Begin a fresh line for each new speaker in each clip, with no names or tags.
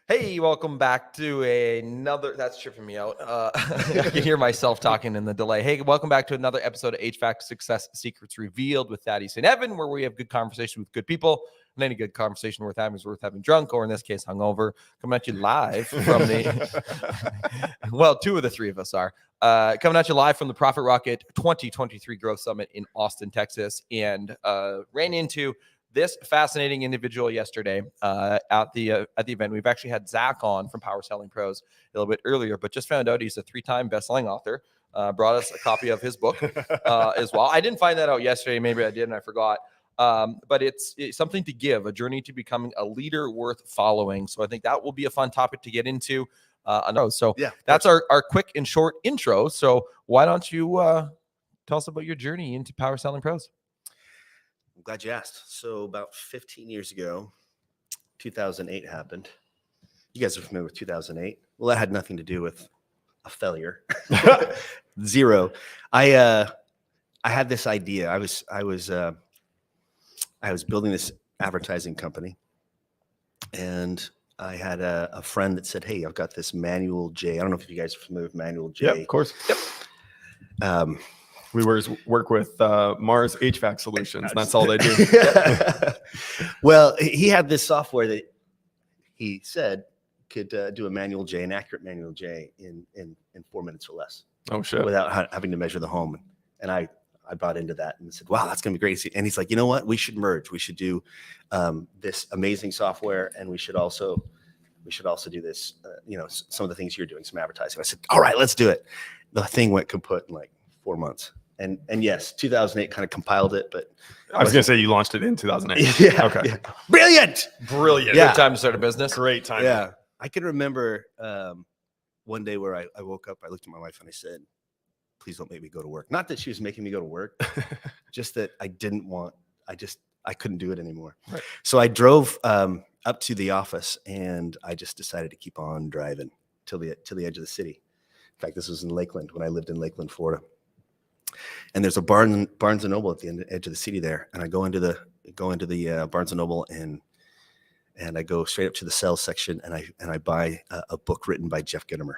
Hey, welcome back to another. That's tripping me out. I can hear myself talking in the delay. Hey, welcome back to another episode of HVAC Success Secrets Revealed with Thaddeus St. Evan, where we have good conversation with good people. And any good conversation worth having is worth having drunk, or in this case, hungover. Coming at you live from the. Well, two of the three of us are coming at you live from the Profit Rocket 2023 Growth Summit in Austin, Texas, and ran into this fascinating individual yesterday at the event. We've actually had Zach on from Power Selling Pros a little bit earlier, but just found out he's a 3-time best-selling author. Brought us a copy of his book as well. I didn't find that out yesterday. Maybe I did and I forgot. But it's something to give, a journey to becoming a leader worth following. So I think that will be a fun topic to get into. So yeah, that's our quick and short intro. So why don't you tell us about your journey into Power Selling Pros?
I'm glad you asked. So about 15 years ago, 2008 happened. You guys are familiar with 2008? Well, that had nothing to do with a failure. Zero. I had this idea. I was building this advertising company, and I had a friend that said, "Hey, I've got this Manual J." I don't know if you guys are familiar with Manual J.
Yeah, of course. Yep. We work with Mars HVAC Solutions. And that's all they do.
Well, he had this software that he said could do a Manual J, an accurate Manual J in 4 minutes or less.
Oh, shit.
Without having to measure the home. And I bought into that and said, wow, that's going to be great. And he's like, you know what? We should merge. We should do this amazing software, and we should also do this, some of the things you're doing, some advertising. I said, all right, let's do it. The thing went kaput in like 4 months. And yes, 2008 kind of compiled it, but
I was going to say you launched it in 2008.
Yeah.
Okay.
Yeah. Brilliant.
Yeah. Good time to start a business.
Great time.
Yeah. I can remember one day where I woke up, I looked at my wife and I said, please don't make me go to work. Not that she was making me go to work, just that I couldn't do it anymore. Right. So I drove up to the office, and I just decided to keep on driving till the edge of the city. In fact, this was in Lakeland, when I lived in Lakeland, Florida. And there's a Barnes and Noble at the edge of the city there. And I go into the Barnes and Noble, and I go straight up to the sales section, and I buy a book written by Jeff Gitomer.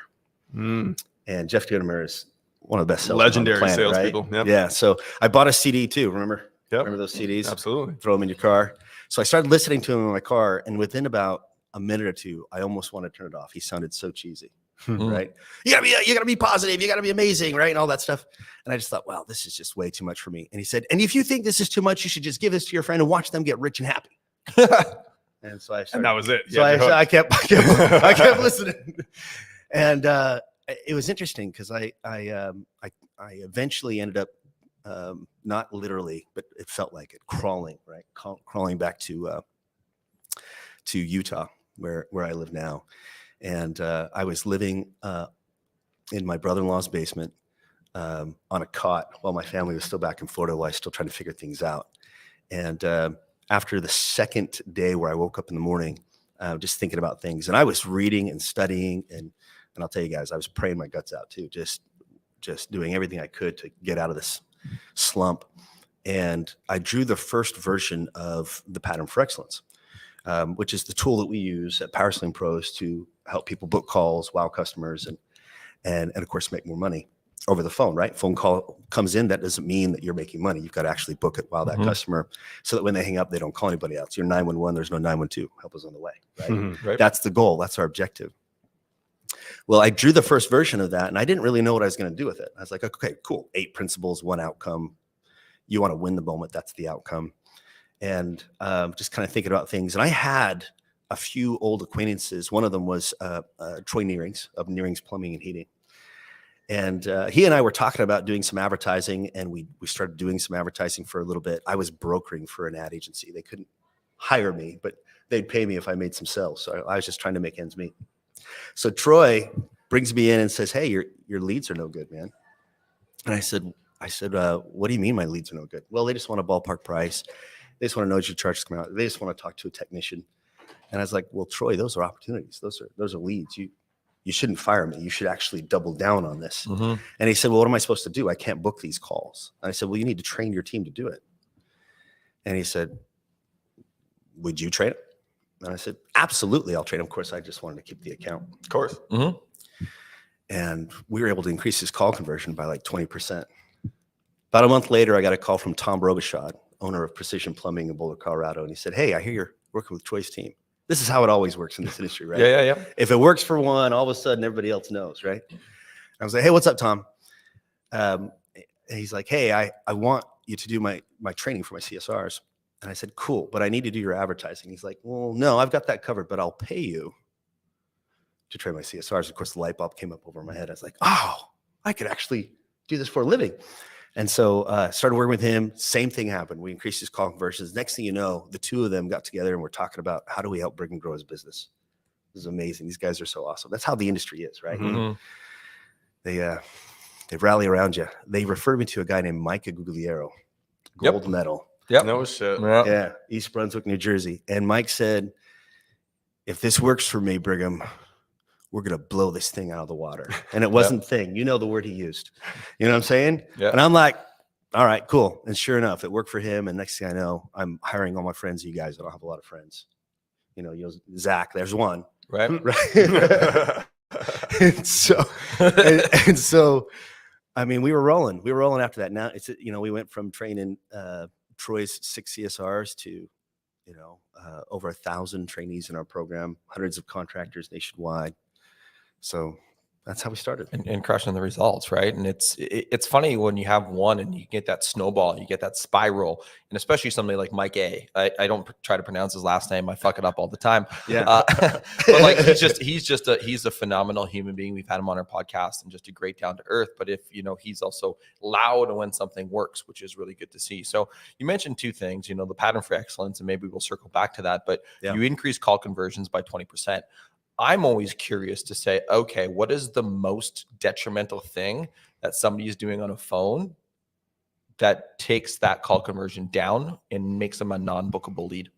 And Jeff Gitomer is one of the best
legendary salespeople.
Right? Yep. Yeah. So I bought a CD too. Remember?
Yep.
Remember those CDs?
Absolutely.
Throw them in your car. So I started listening to him in my car, and within about a minute or two, I almost want to turn it off. He sounded so cheesy. Right? You gotta be positive. You gotta be amazing, right? And all that stuff. And I just thought, wow, this is just way too much for me. And he said, and if you think this is too much, you should just give this to your friend and watch them get rich and happy. And so I started.
And that was it.
So I kept listening. And it was interesting because I eventually ended up not literally, but it felt like it, crawling back to Utah, where I live now. And I was living in my brother-in-law's basement on a cot while my family was still back in Florida, while I was still trying to figure things out. And after the second day, where I woke up in the morning, just thinking about things, and I was reading and studying, and I'll tell you guys, I was praying my guts out too, just doing everything I could to get out of this slump. And I drew the first version of the Pattern for Excellence, which is the tool that we use at Power Selling Pros to help people book calls, wow customers, and of course make more money over the phone, right? Phone call comes in, that doesn't mean that you're making money. You've got to actually book it, wow that customer, so that when they hang up, they don't call anybody else. You're 911, there's no 912. Help is on the way, right? Right. That's the goal. That's our objective. Well, I drew the first version of that, and I didn't really know what I was going to do with it. I was like, okay, cool. 8 principles, 1 outcome. You want to win the moment. That's the outcome. And just kind of thinking about things. And I had a few old acquaintances. One of them was Troy Nearings of Nearings Plumbing and Heating. And he and I were talking about doing some advertising, and we started doing some advertising for a little bit. I was brokering for an ad agency. They couldn't hire me, but they'd pay me if I made some sales. So I was just trying to make ends meet. So Troy brings me in and says, hey, your leads are no good, man. And I said, what do you mean my leads are no good? Well, they just want a ballpark price. They just want to know what your charges come out. They just want to talk to a technician. And I was like, well, Troy, those are opportunities. Those are leads. You shouldn't fire me. You should actually double down on this. And he said, well, what am I supposed to do? I can't book these calls. And I said, well, you need to train your team to do it. And he said, would you train it? And I said, absolutely, I'll train him. Of course, I just wanted to keep the account.
Of course.
Mhm.
And we were able to increase his call conversion by like 20%. About a month later, I got a call from Tom Robichaud, owner of Precision Plumbing in Boulder, Colorado. And he said, hey, I hear you're working with Troy's team. This is how it always works in this industry, right?
Yeah.
If it works for one, all of a sudden everybody else knows, right? I was like, hey, what's up, Tom? And he's like, hey, I want you to do my training for my CSRs. And I said, cool, but I need to do your advertising. He's like, well, no, I've got that covered, but I'll pay you to train my CSRs. Of course, the light bulb came up over my head. I was like, oh, I could actually do this for a living. And so started working with him. Same thing happened. We increased his call conversions. Next thing you know, the two of them got together and we're talking about how do we help Brigham grow his business. This is amazing. These guys are so awesome. That's how the industry is, right?
Mhm.
They rally around you. They referred me to a guy named Mike Gugliero, gold medal.
Yep.
No shit.
Yeah, East Brunswick, New Jersey. And Mike said, if this works for me, Brigham, we're going to blow this thing out of the water. And it wasn't thing. You know the word he used. You know what I'm saying?
Yeah.
And I'm like, all right, cool. And sure enough, it worked for him. And next thing I know, I'm hiring all my friends, you guys. I don't have a lot of friends. You know, Zach, there's one.
Right.
Right. and so, I mean, we were rolling. We were rolling after that. Now it's, you know, we went from training Troy's 6 CSRs to, you know, over 1,000 trainees in our program, hundreds of contractors nationwide. So that's how we started.
And crushing the results, right? And it's funny when you have one and you get that snowball, you get that spiral, and especially somebody like Mike A. I don't try to pronounce his last name. I fuck it up all the time.
Yeah.
But like he's a phenomenal human being. We've had him on our podcast and just a great down to earth. But if you know, he's also loud when something works, which is really good to see. So you mentioned two things, you know, the pattern for excellence, and maybe we'll circle back to that. But you increase call conversions by 20%. I'm always curious to say, okay, what is the most detrimental thing that somebody is doing on a phone that takes that call conversion down and makes them a non-bookable lead?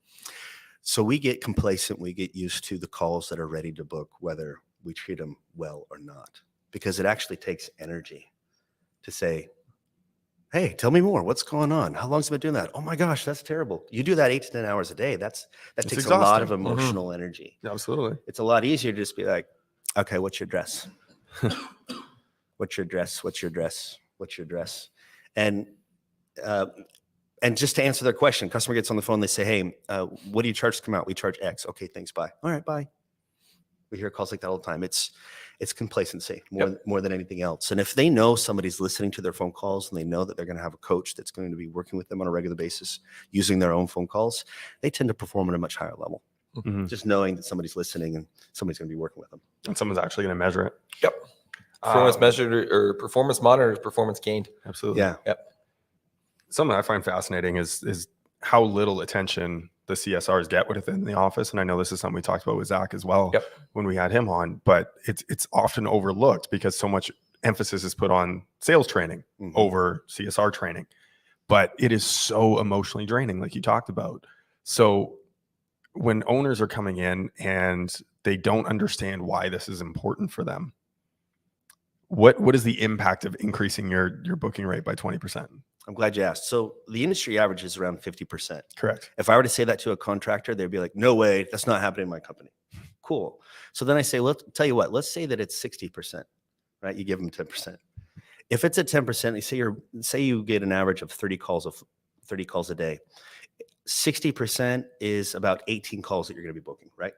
So we get complacent. We get used to the calls that are ready to book, whether we treat them well or not, because it actually takes energy to say, hey, tell me more. What's going on? How long has it been doing that? Oh my gosh, that's terrible. You do that 8 to 10 hours a day. That takes
exhausting.
a lot of emotional energy.
Absolutely.
It's a lot easier to just be like, okay, what's your dress? What's your dress? What's your dress? What's your dress? And just to answer their question, customer gets on the phone, they say, hey, what do you charge to come out? We charge X. Okay, thanks, bye. All right, bye. We hear calls like that all the time. It's complacency more than anything else. And if they know somebody's listening to their phone calls and they know that they're going to have a coach that's going to be working with them on a regular basis using their own phone calls, they tend to perform at a much higher level.
Mm-hmm.
Just knowing that somebody's listening and somebody's going to be working with them.
And someone's actually going to measure it.
Yep. Performance measured or performance monitored, performance gained.
Absolutely.
Yeah.
Yep.
Something I find fascinating is how little attention the CSRs get within the office. And I know this is something we talked about with Zach as well when we had him on, but it's often overlooked because so much emphasis is put on sales training over CSR training, but it is so emotionally draining, like you talked about. So when owners are coming in and they don't understand why this is important for them, what is the impact of increasing your booking rate by 20%?
I'm glad you asked. So the industry average is around 50%.
Correct.
If I were to say that to a contractor, they'd be like, no way, that's not happening in my company. Cool. So then I say, let's tell you what, let's say that it's 60%, right? You give them 10%. If it's at 10%, say you get an average of 30 calls a day. 60% is about 18 calls that you're going to be booking, right?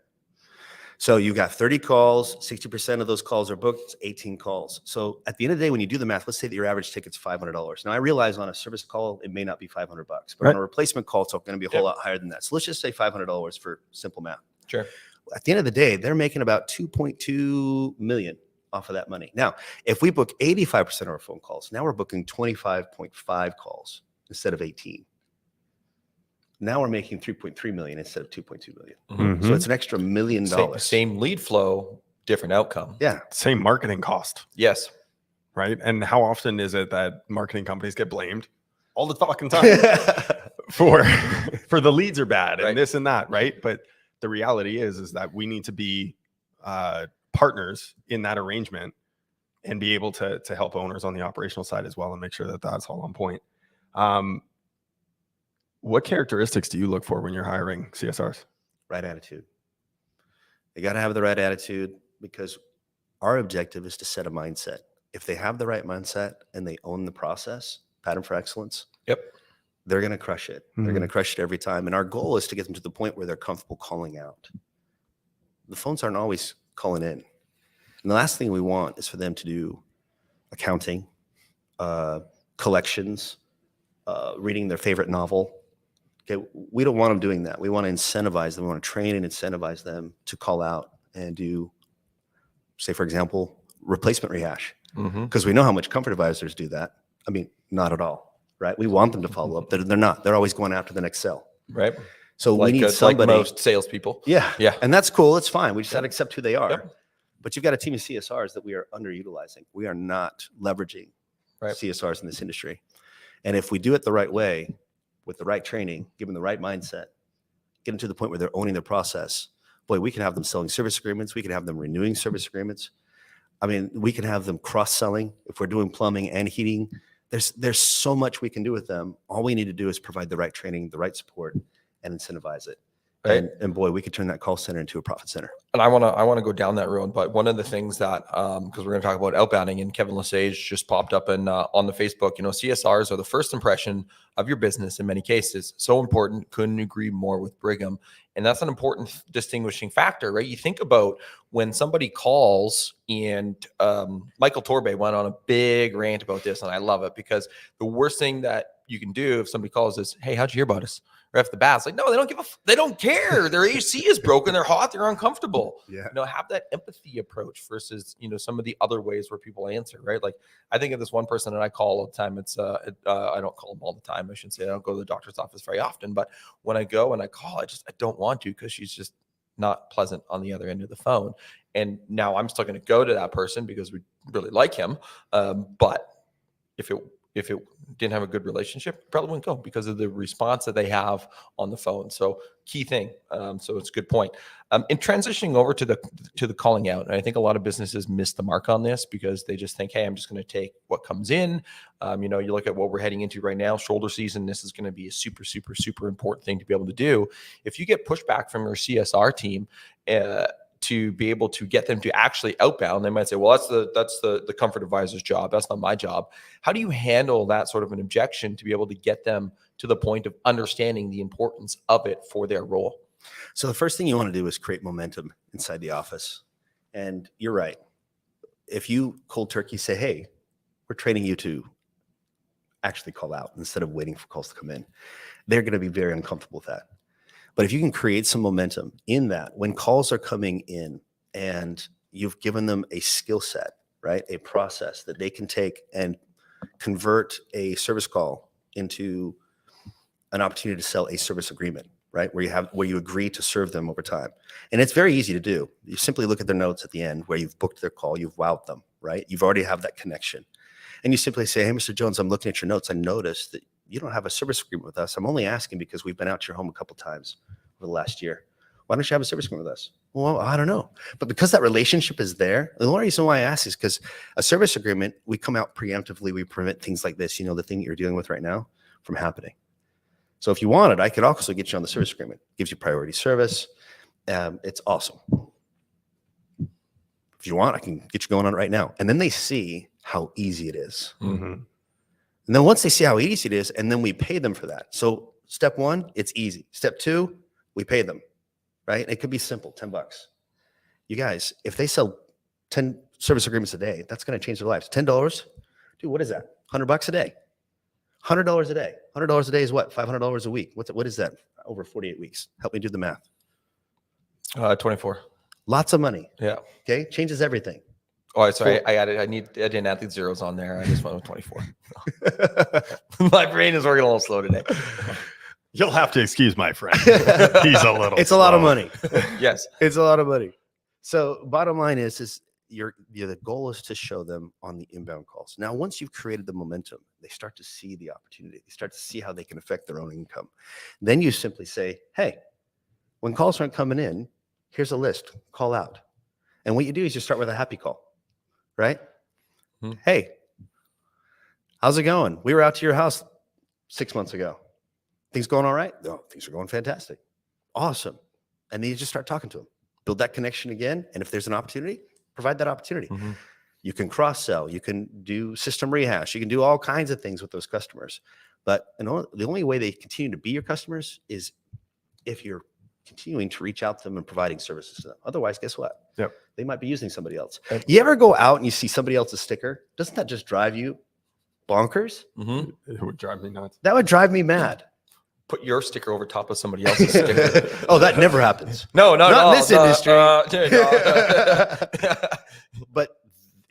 So you got 30 calls, 60% of those calls are booked, 18 calls. So at the end of the day, when you do the math, let's say that your average ticket's $500. Now I realize on a service call, it may not be $500, but on a replacement call, it's going to be a whole lot higher than that. So let's just say $500 for simple math.
Sure.
At the end of the day, they're making about 2.2 million off of that money. Now, if we book 85% of our phone calls, now we're booking 25.5 calls instead of 18. Now we're making 3.3 million instead of 2.2 million.
Mm-hmm.
So it's an extra $1 million.
Same lead flow, different outcome.
Yeah.
Same marketing cost.
Yes.
Right. And how often is it that marketing companies get blamed all the fucking time for the leads are bad and this and that. Right. But the reality is that we need to be partners in that arrangement and be able to help owners on the operational side as well and make sure that that's all on point. What characteristics do you look for when you're hiring CSRs?
right attitude. They got to have the right attitude because our objective is to set a mindset. If they have the right mindset and they own the process, pattern for excellence,
Yep.
they're going to crush it. They're going to crush it every time. And our goal is to get them to the point where they're comfortable calling out. The phones aren't always calling in. And the last thing we want is for them to do accounting, collections, reading their favorite novel. Okay, we don't want them doing that. We want to incentivize them. We want to train and incentivize them to call out and do, say, for example, replacement rehash. Because we know how much comfort advisors do that. I mean, not at all, right? We want them to follow up. They're not. They're always going after the next sale.
Right.
So we need somebody.
Like most salespeople.
Yeah.
Yeah.
And that's cool. It's fine. We just got to accept who they are.
Yep.
But you've got a team of CSRs that we are underutilizing. We are not leveraging CSRs in this industry. And if we do it the right way, with the right training, give them the right mindset, get them to the point where they're owning their process, boy, we can have them selling service agreements. We can have them renewing service agreements. I mean, we can have them cross-selling if we're doing plumbing and heating. There's so much we can do with them. All we need to do is provide the right training, the right support, and incentivize it.
Right.
And boy, we could turn that call center into a profit center.
And I want to go down that road. But one of the things that, because we're going to talk about outbounding, and Kevin Lesage just popped up on the Facebook, CSRs are the first impression of your business in many cases. So important. Couldn't agree more with Brigham. And that's an important distinguishing factor, right? You think about when somebody calls, and Michael Torbay went on a big rant about this, and I love it because the worst thing that you can do if somebody calls is, "Hey, how'd you hear about us?" Right off the bat, it's like, no, they don't care. Their AC is broken. They're hot. They're uncomfortable.
Yeah.
Have that empathy approach versus, some of the other ways where people answer, right? Like I think of this one person that I call all the time. It's, I don't call them all the time. I shouldn't say I don't go to the doctor's office very often, but when I go and I call, I don't want to, because she's just not pleasant on the other end of the phone. And now I'm still going to go to that person because we really like him. But if it didn't have a good relationship, probably wouldn't go because of the response that they have on the phone. So key thing. So it's a good point. In transitioning over to the calling out, and I think a lot of businesses miss the mark on this because they just think, hey, I'm just going to take what comes in. You look at what we're heading into right now, shoulder season. This is going to be a super, super, super important thing to be able to do. If you get pushback from your CSR team, to be able to get them to actually outbound, they might say, well, that's the comfort advisor's job. That's not my job. How do you handle that sort of an objection to be able to get them to the point of understanding the importance of it for their role?
So the first thing you want to do is create momentum inside the office. And you're right. If you cold turkey say, hey, we're training you to actually call out instead of waiting for calls to come in, they're going to be very uncomfortable with that. But if you can create some momentum in that, when calls are coming in and you've given them a skill set, right, a process that they can take and convert a service call into an opportunity to sell a service agreement, right, where you agree to serve them over time. And it's very easy to do. You simply look at their notes at the end where you've booked their call, you've wowed them, right? You've already have that connection. And you simply say, hey, Mr. Jones, I'm looking at your notes. I noticed that you don't have a service agreement with us. I'm only asking because we've been out to your home a couple times over the last year. Why don't you have a service agreement with us? Well, I don't know. But because that relationship is there, the only reason why I ask is because a service agreement, we come out preemptively. We prevent things like this, the thing that you're dealing with right now, from happening. So if you wanted, I could also get you on the service agreement. Gives you priority service. It's awesome. If you want, I can get you going on it right now. And then they see how easy it is.
Mm-hmm.
And then once they see how easy it is, and then we pay them for that. So step one, it's easy. Step two, we pay them, right? It could be simple, $10. You guys, if they sell 10 service agreements a day, that's going to change their lives. $10, dude, what is that? $100 a day. $100 a day. $100 a day is what? $500 a week. What is that? Over 48 weeks. Help me do the math.
24.
Lots of money.
Yeah.
Okay. Changes everything.
Oh, sorry. I didn't add the zeros on there. I just went with 24. My brain is working a little slow today.
You'll have to excuse my friend. He's a little.
It's a lot of money.
Yes.
It's a lot of money. So bottom line is the goal is to show them on the inbound calls. Now, once you've created the momentum, they start to see the opportunity. They start to see how they can affect their own income. Then you simply say, hey, when calls aren't coming in, here's a list, call out. And what you do is you start with a happy call, right? Hey, how's it going? We were out to your house 6 months ago. Things going all right? No, things are going fantastic. Awesome. And then you just start talking to them, build that connection again. And if there's an opportunity, provide that opportunity.
Mm-hmm.
You can cross-sell, you can do system rehash, you can do all kinds of things with those customers. But the only way they continue to be your customers is if you're continuing to reach out to them and providing services to them. Otherwise, guess what?
Yep.
They might be using somebody else.
Yep.
You ever go out and you see somebody else's sticker? Doesn't that just drive you bonkers?
Mm-hmm.
It would drive me nuts.
That would drive me mad.
Put your sticker over top of somebody else's sticker.
Oh, that never happens.
No,
Not in this industry.
No.
But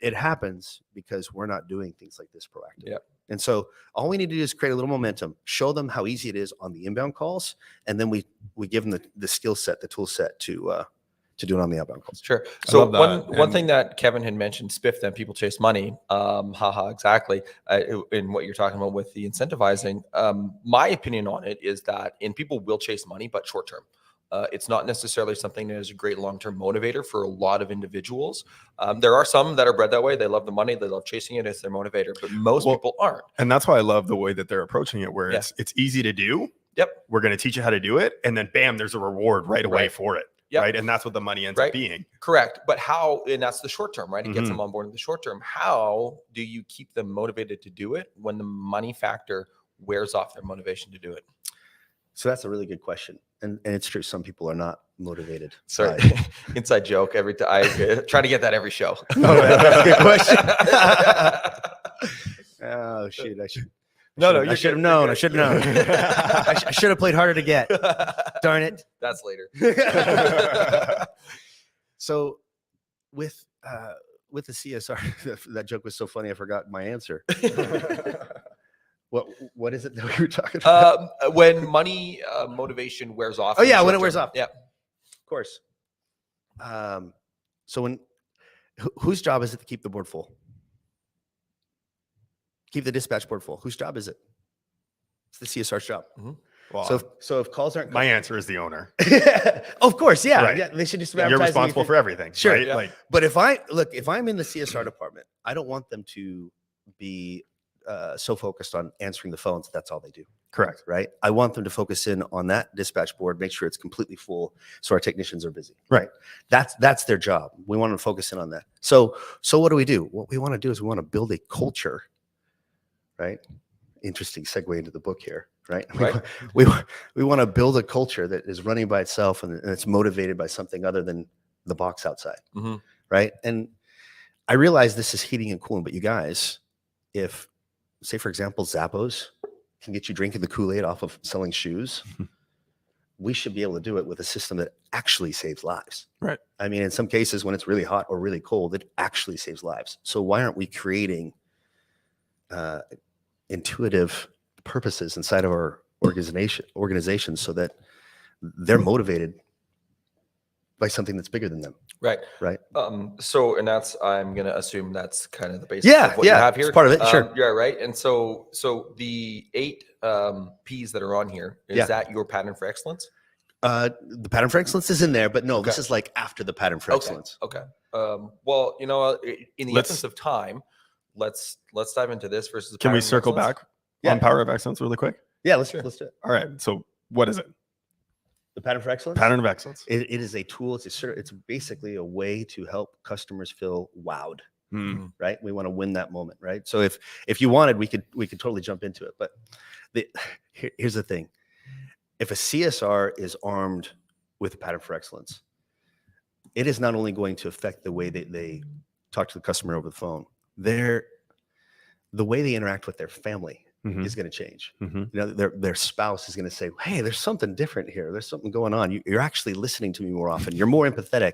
it happens because we're not doing things like this proactively.
Yep.
And so all we need to do is create a little momentum, show them how easy it is on the inbound calls, and then we give them the skill set, the tool set to do it on the outbound calls.
Sure.
I
So
love that.
one thing that Kevin had mentioned, spiff them, people chase money. Exactly. In what you're talking about with the incentivizing, my opinion on it is that, and people will chase money, but short term. It's not necessarily something that is a great long-term motivator for a lot of individuals. There are some that are bred that way. They love the money. They love chasing it as their motivator, but most people aren't.
And that's why I love the way that they're approaching it, where it's easy to do.
Yep.
We're going to teach you how to do it. And then bam, there's a reward right away for it.
Yep.
Right. And that's what the money ends up being.
Correct. But how, and that's the short term, right? It gets
Mhm.
them on board in the short term. How do you keep them motivated to do it when the money factor wears off their motivation to do it?
So that's a really good question. And it's true. Some people are not motivated.
Sorry, inside joke. Every time I try to get that every show.
Oh, that's a good question. Oh, shoot. I should have known. I should have known. I should have played harder to get. Darn it.
That's later.
So with the CSR, that joke was so funny, I forgot my answer. What is it that we were talking about?
When money motivation wears off.
Oh yeah, when it wears off.
Yeah,
of course. So whose job is it to keep the board full? Keep the dispatch board full. Whose job is it? It's the CSR's job.
Mm-hmm.
Well,
So if calls aren't
my answer is the owner.
of course, yeah.
Right.
Yeah, they should just
You're responsible for everything.
Sure.
Right?
Yeah.
Like,
But if I'm in the CSR department, I don't want them to be so focused on answering the phones. That's all they do.
correct.
Right. I want them to focus in on that dispatch board, make sure it's completely full, so our technicians are busy.
Right.
That's their job. We want to focus in on that. So what do? What we want to do is we want to build a culture. Right. Interesting segue into the book here. Right.
Right.
We want to build a culture that is running by itself and it's motivated by something other than the box outside.
Mm-hmm.
Right. And I realize this is heating and cooling, but you guys, if say, for example, Zappos can get you drinking the Kool-Aid off of selling shoes, we should be able to do it with a system that actually saves lives.
Right.
I mean, in some cases, when it's really hot or really cold, it actually saves lives. So why aren't we creating intuitive purposes inside of our organizations so that they're motivated by something that's bigger than them?
Right.
Right.
So, and that's, I'm going to assume that's kind of the basis
Yeah.
of what you have here.
It's part of it. Sure.
Yeah. Right. And so the 8 P's that are on here, is that your pattern for excellence?
The pattern for excellence is in there, but no, this is like after the pattern for excellence.
Okay. Well, in the essence of time, let's dive into this versus.
Can we
pattern of
circle
excellence.
back
Yeah.
on power of excellence really quick?
Yeah, let's do it.
All right. So what is it?
The pattern for excellence.
Pattern of excellence.
It is a tool. It's basically a way to help customers feel wowed.
Hmm.
Right. We want to win that moment. Right. So if you wanted, we could totally jump into it. But here's the thing: if a CSR is armed with a pattern for excellence, it is not only going to affect the way that they talk to the customer over the phone. The way they interact with their family
Mhm.
is going to change.
Mhm.
You know, their spouse is going to say, "Hey, there's something different here. There's something going on. You're actually listening to me more often. You're more empathetic.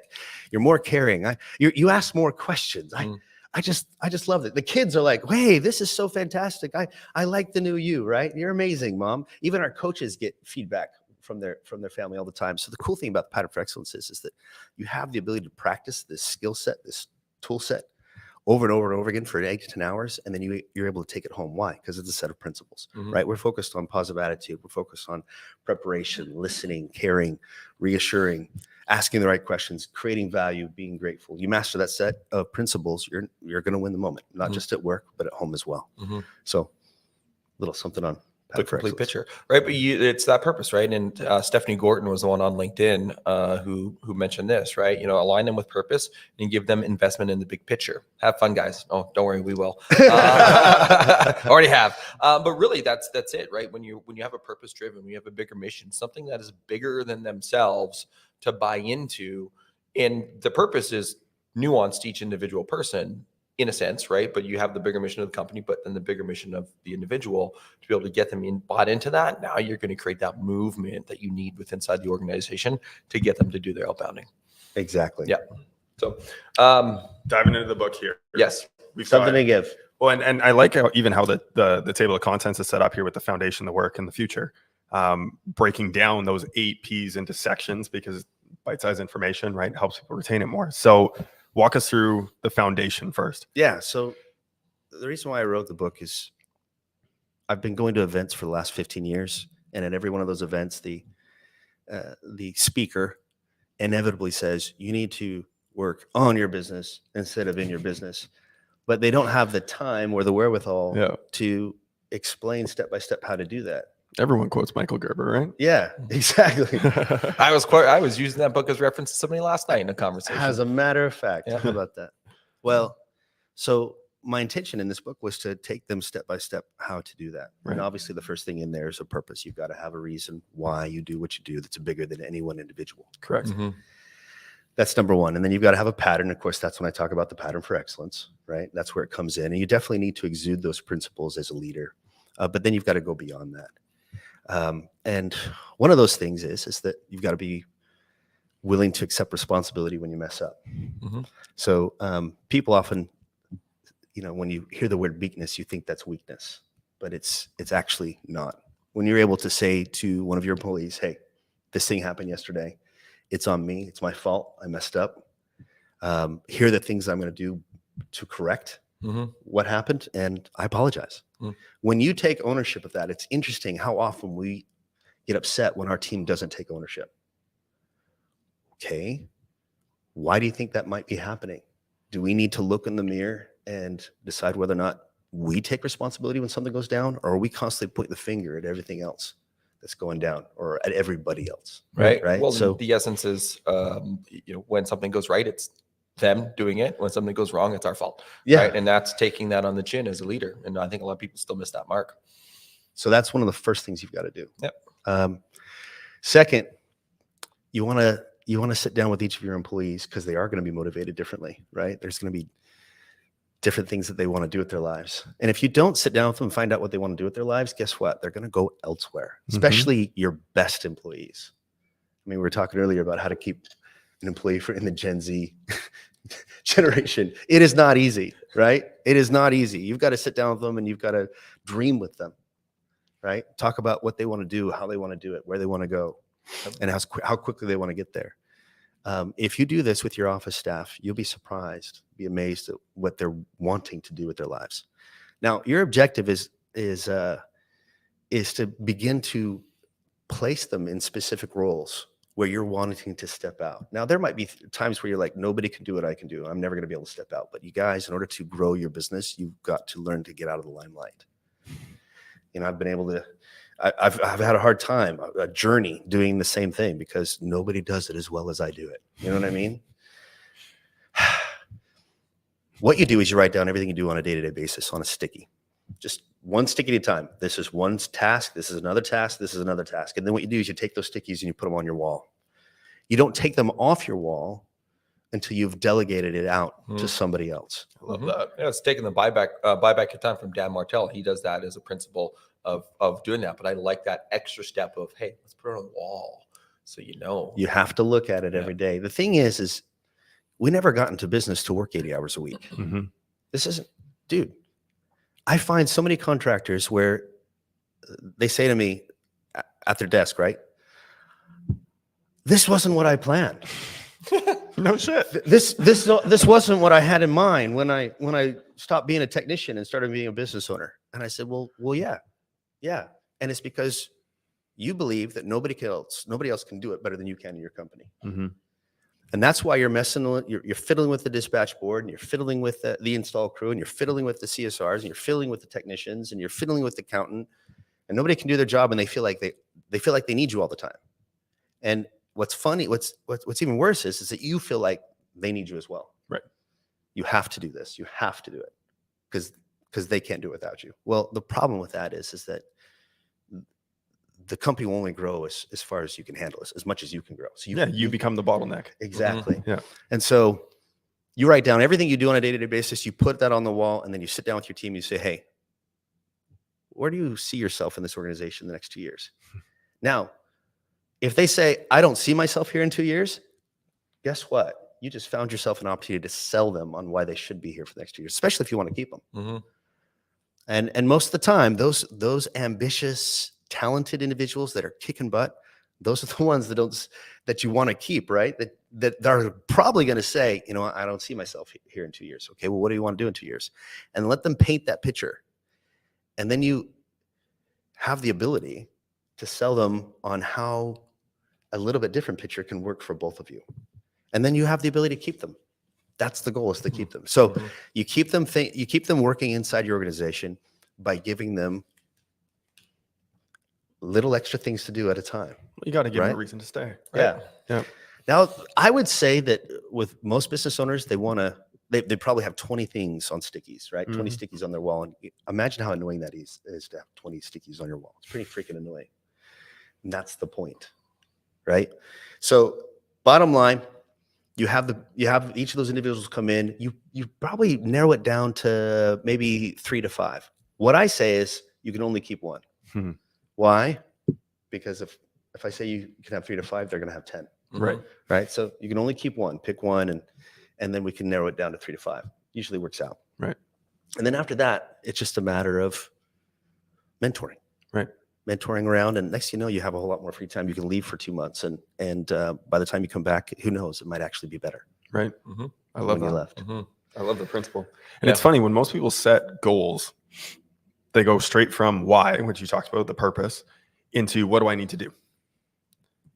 You're more caring. You ask more questions. I just love it." The kids are like, "Hey, this is so fantastic. I like the new you. Right? You're amazing, Mom." Even our coaches get feedback from their family all the time. So the cool thing about the pattern for excellence is that you have the ability to practice this skill set, this tool set, over and over and over again for 8 to 10 hours, and then you're able to take it home. Why? Because it's a set of principles, right? We're focused on positive attitude. We're focused on preparation, listening, caring, reassuring, asking the right questions, creating value, being grateful. You master that set of principles, you're going to win the moment, not just at work, but at home as well. So, little something on
the complete picture, right? But it's that purpose, right? And Stephanie Gorton was the one on LinkedIn who mentioned this, right? Align them with purpose and give them investment in the big picture. Have fun, guys. Oh, don't worry, we will. Already have. But really, that's it, right? When you have a purpose driven, when you have a bigger mission, something that is bigger than themselves to buy into, and the purpose is nuanced to each individual person, in a sense, right? But you have the bigger mission of the company, but then the bigger mission of the individual to be able to get them bought into that. Now you're going to create that movement that you need within inside the organization to get them to do their outbounding.
Exactly.
Yeah. So
diving into the book here.
Yes.
We've
Something to give.
Well, and I like how the table of contents is set up here with the foundation, the work, and the future. Breaking down those 8 P's into sections, because bite-sized information, right, helps people retain it more. So walk us through the foundation first.
Yeah. So the reason why I wrote the book is I've been going to events for the last 15 years. And at every one of those events, the speaker inevitably says, you need to work on your business instead of in your business. But they don't have the time or the wherewithal to explain step by step how to do that.
Everyone quotes Michael Gerber, right?
Yeah, exactly.
I was using that book as reference to somebody last night in a conversation.
As a matter of fact,
Yeah.
how about that? Well, so my intention in this book was to take them step by step how to do that.
Right.
And obviously the first thing in there is a purpose. You've got to have a reason why you do what you do that's bigger than any one individual.
Correct.
Mm-hmm.
That's number one. And then you've got to have a pattern. Of course, that's when I talk about the pattern for excellence, right? That's where it comes in. And you definitely need to exude those principles as a leader. But then you've got to go beyond that. And one of those things is that you've got to be willing to accept responsibility when you mess up.
Mm-hmm.
So people often, when you hear the word weakness, you think that's weakness, but it's actually not. When you're able to say to one of your employees, hey, this thing happened yesterday. It's on me. It's my fault. I messed up. Here are the things I'm going to do to correct what happened, and I apologize. When you take ownership of that, it's interesting how often we get upset when our team doesn't take ownership. Okay, why do you think that might be happening? Do we need to look in the mirror and decide whether or not we take responsibility when something goes down, or are we constantly pointing the finger at everything else that's going down, or at everybody else?
Right. Well,
So
the essence is, when something goes right, it's them doing it. When something goes wrong, it's our fault.
yeah.
Right. And that's taking that on the chin as a leader. And I think a lot of people still miss that mark.
So that's one of the first things you've got to do.
Yep.
Second, you want to sit down with each of your employees, because they are going to be motivated differently, right? There's going to be different things that they want to do with their lives. And if you don't sit down with them and find out what they want to do with their lives, guess what? They're going to go elsewhere, especially your best employees. I mean, we were talking earlier about how to keep an employee in the Gen Z generation. It is not easy, right? It is not easy. You've got to sit down with them and you've got to dream with them, right? Talk about what they want to do, how they want to do it, where they want to go, and how quickly they want to get there. If you do this with your office staff, you'll be surprised, be amazed at what they're wanting to do with their lives. Now, your objective is to begin to place them in specific roles where you're wanting to step out. Now, there might be times where you're like, nobody can do what I can do. I'm never going to be able to step out. But you guys, in order to grow your business, you've got to learn to get out of the limelight. I've been able to, I've had a hard time, a journey doing the same thing, because nobody does it as well as I do it. You know what I mean? What you do is you write down everything you do on a day-to-day basis on a sticky. Just one sticky at a time. This is one task. This is another task. This is another task. And then what you do is you take those stickies and you put them on your wall. You don't take them off your wall until you've delegated it out to somebody else.
I love that. Yeah, it's taking the buyback your time from Dan Martell. He does that as a principle of doing that. But I like that extra step of, hey, let's put it on the wall. So you have
to look at it every day. The thing is we never got into business to work 80 hours a week. This isn't, dude. I find so many contractors where they say to me at their desk, right? This wasn't what I planned.
No shit.
This wasn't what I had in mind when I stopped being a technician and started being a business owner. And I said, well, yeah. And it's because you believe that nobody else can do it better than you can in your company. And that's why you're you're fiddling with the dispatch board, and you're fiddling with the install crew, and you're fiddling with the CSRs, and you're fiddling with the technicians, and you're fiddling with the accountant, and nobody can do their job, and they feel like they need you all the time. And what's funny, what's even worse is that you feel like they need you as well.
Right.
You have to do this. You have to do it because they can't do it without you. Well, the problem with that is that the company will only grow as far as you can handle, as much as you can grow. So
you become the bottleneck.
Exactly.
Yeah.
And so you write down everything you do on a day-to-day basis. You put that on the wall, and then you sit down with your team. You say, hey, where do you see yourself in this organization in the next 2 years? Now, if they say, I don't see myself here in 2 years, guess what? You just found yourself an opportunity to sell them on why they should be here for the next 2 years, especially if you want to keep them.
Mm-hmm.
And most of the time, those ambitious, talented individuals that are kicking butt, those are the ones that you want to keep, right? That are probably going to say, you know, I don't see myself here in 2 years. Okay, well, what do you want to do in 2 years? And let them paint that picture. And then you have the ability to sell them on how a little bit different picture can work for both of you. And then you have the ability to keep them. That's the goal, is to keep them. So you keep them working inside your organization by giving them little extra things to do at a time.
You got to give them a
Right?
reason to stay.
Yeah.
Yeah.
Now, I would say that with most business owners, they probably have 20 things on stickies, right? 20 stickies on their wall. And imagine how annoying that is to have 20 stickies on your wall. It's pretty freaking annoying. And that's the point, right? So bottom line, you have each of those individuals come in. You probably narrow it down to maybe 3 to 5. What I say is you can only keep one. Why? Because if I say you can have 3 to 5, they're going to have 10.
Right.
Right. So you can only keep one. Pick one, and then we can narrow it down to 3 to 5. Usually works out.
Right. And
then after that, it's just a matter of mentoring.
Right.
Mentoring around, and next you know, you have a whole lot more free time. You can leave for 2 months, and by the time you come back, who knows? It might actually be better.
Right. I love
when
that.
you left.
I love the principle. And it's funny, when most people set goals, they go straight from why, which you talked about, the purpose, into what do I need to do?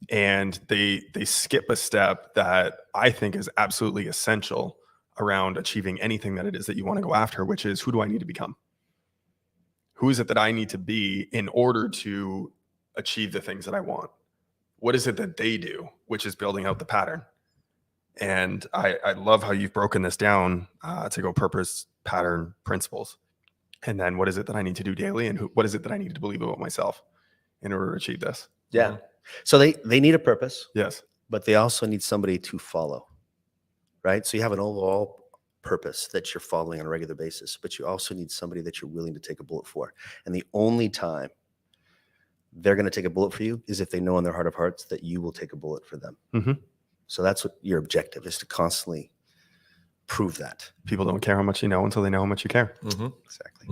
And they skip a step that I think is absolutely essential around achieving anything that it is that you want to go after, which is, who do I need to become? Who is it that I need to be in order to achieve the things that I want? What is it that they do, which is building out the pattern? And I love how you've broken this down to go purpose, pattern, principles. And then what is it that I need to do daily? And what is it that I need to believe about myself in order to achieve this?
Yeah. So they need a purpose.
Yes.
But they also need somebody to follow, right? So you have an overall purpose that you're following on a regular basis, but you also need somebody that you're willing to take a bullet for. And the only time they're going to take a bullet for you is if they know in their heart of hearts that you will take a bullet for them. So that's what your objective is, to constantly prove that.
People don't care how much you know until they know how much you care.
Exactly.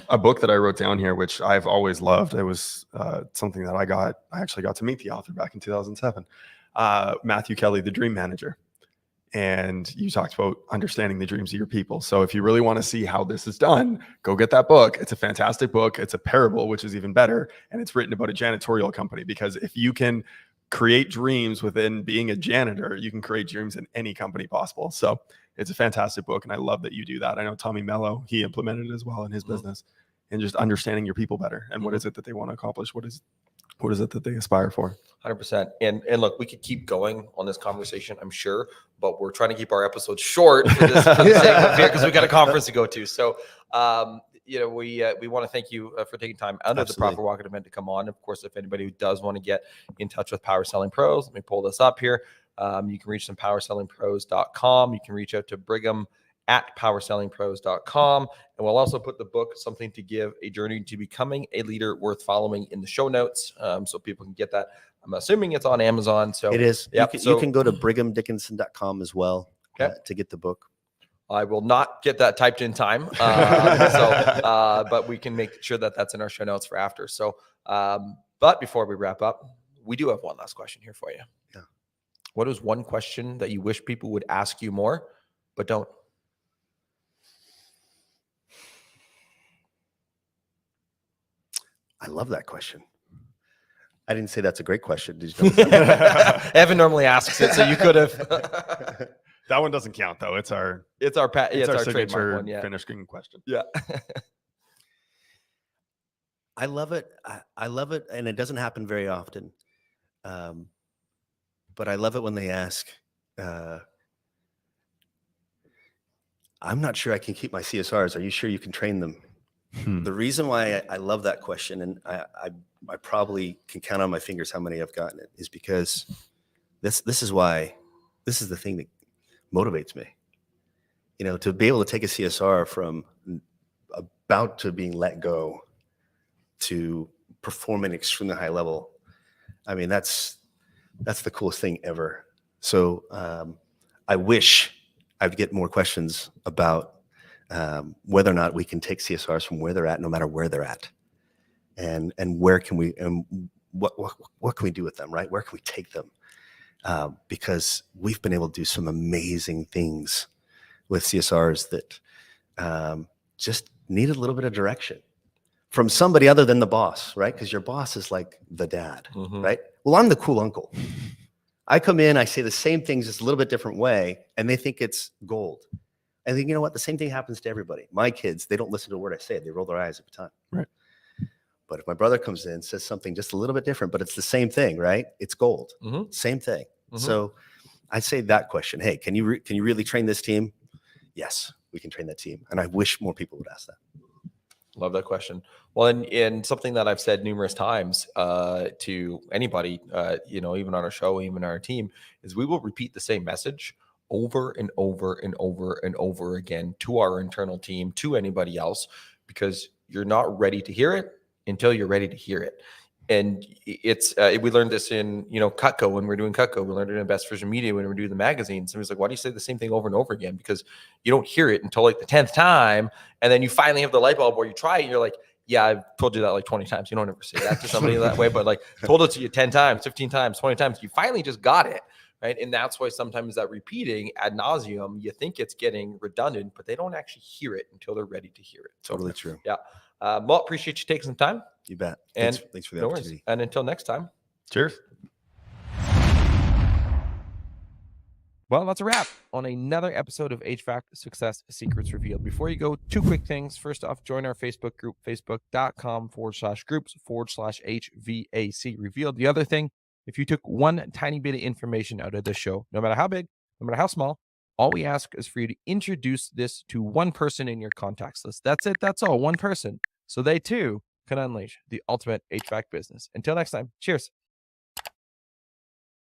A book that I wrote down here, which I've always loved, it was something that I actually got to meet the author back in 2007, Matthew Kelly, The Dream Manager. And you talked about understanding the dreams of your people. So if you really want to see how this is done, go get that book. It's a fantastic book. It's a parable, which is even better. And it's written about a janitorial company, because if you can create dreams within being a janitor, you can create dreams in any company possible. So it's a fantastic book. And I love that you do that. I know Tommy Mello, he implemented it as well in his business, and just understanding your people better. And what is it that they want to accomplish? What is it that they aspire for?
100%. And look, we could keep going on this conversation, I'm sure, but we're trying to keep our episodes short for the sake of here, because we've got a conference to go to. So, we want to thank you for taking time out of the Profit Rocket event to come on. Of course, if anybody who does want to get in touch with Power Selling Pros, let me pull this up here. You can reach them powersellingpros.com. You can reach out to Brigham at powersellingpros.com. And we'll also put the book, Something to Give, A Journey to Becoming a Leader Worth Following, in the show notes, so people can get that. I'm assuming it's on Amazon. So
it is.
Yep.
You can go to brighamdickinson.com as well to get the book.
I will not get that typed in time. But we can make sure that that's in our show notes for after. So, but before we wrap up, we do have one last question here for you.
Yeah.
What is one question that you wish people would ask you more, but don't?
I love that question. I didn't say that's a great question. Did you know?
Evan normally asks it, so you could have.
That one doesn't count, though. It's our
trademark
signature
one. Yeah.
finishing question.
Yeah.
I love it. I love it, and it doesn't happen very often. But I love it when they ask, I'm not sure I can keep my CSRs. Are you sure you can train them? The reason why I love that question, and I probably can count on my fingers how many I've gotten it, is because this is the thing that motivates me. To be able to take a CSR from about to being let go to performing extremely high level. I mean, that's the coolest thing ever. So I wish I'd get more questions about whether or not we can take CSRs from where they're at, no matter where they're at, and where can we, and what can we do with them, right? Where can we take them? Because we've been able to do some amazing things with CSRs that just need a little bit of direction from somebody other than the boss, right? Because your boss is like the dad, right? Well, I'm the cool uncle. I come in, I say the same things, just a little bit different way, and they think it's gold. I think, you know what? The same thing happens to everybody. My kids, they don't listen to a word I say. They roll their eyes every time.
Right.
But if my brother comes in, says something just a little bit different, but it's the same thing, right? It's gold. Same thing. So I'd say that question, hey, can you really train this team? Yes, we can train that team. And I wish more people would ask that.
Love that question. Well, and something that I've said numerous times to anybody, even on our show, even on our team, is we will repeat the same message over and over and over and over again to our internal team, to anybody else, because you're not ready to hear it until you're ready to hear it. And it's we learned this in Cutco when we're doing Cutco. We learned it in Best Vision Media when we're doing the magazine. Somebody's like, "Why do you say the same thing over and over again?" Because you don't hear it until like the 10th time, and then you finally have the light bulb where you try it, and you're like, "Yeah, I've told you that like 20 times." You don't ever say that to somebody that way, but like told it to you 10 times, 15 times, 20 times. You finally just got it, right? And that's why sometimes that repeating ad nauseum, you think it's getting redundant, but they don't actually hear it until they're ready to hear it.
Totally true.
Yeah. Well, appreciate you taking some time.
You bet.
And
thanks for the opportunity.
And until next time.
Cheers.
Well, that's a wrap on another episode of HVAC Success Secrets Revealed. Before you go, two quick things. First off, join our Facebook group, facebook.com/groups/HVAC Revealed. The other thing, if you took one tiny bit of information out of this show, no matter how big, no matter how small, all we ask is for you to introduce this to one person in your contacts list. That's it. That's all. One person. So they too can unleash the ultimate HVAC business. Until next time, cheers.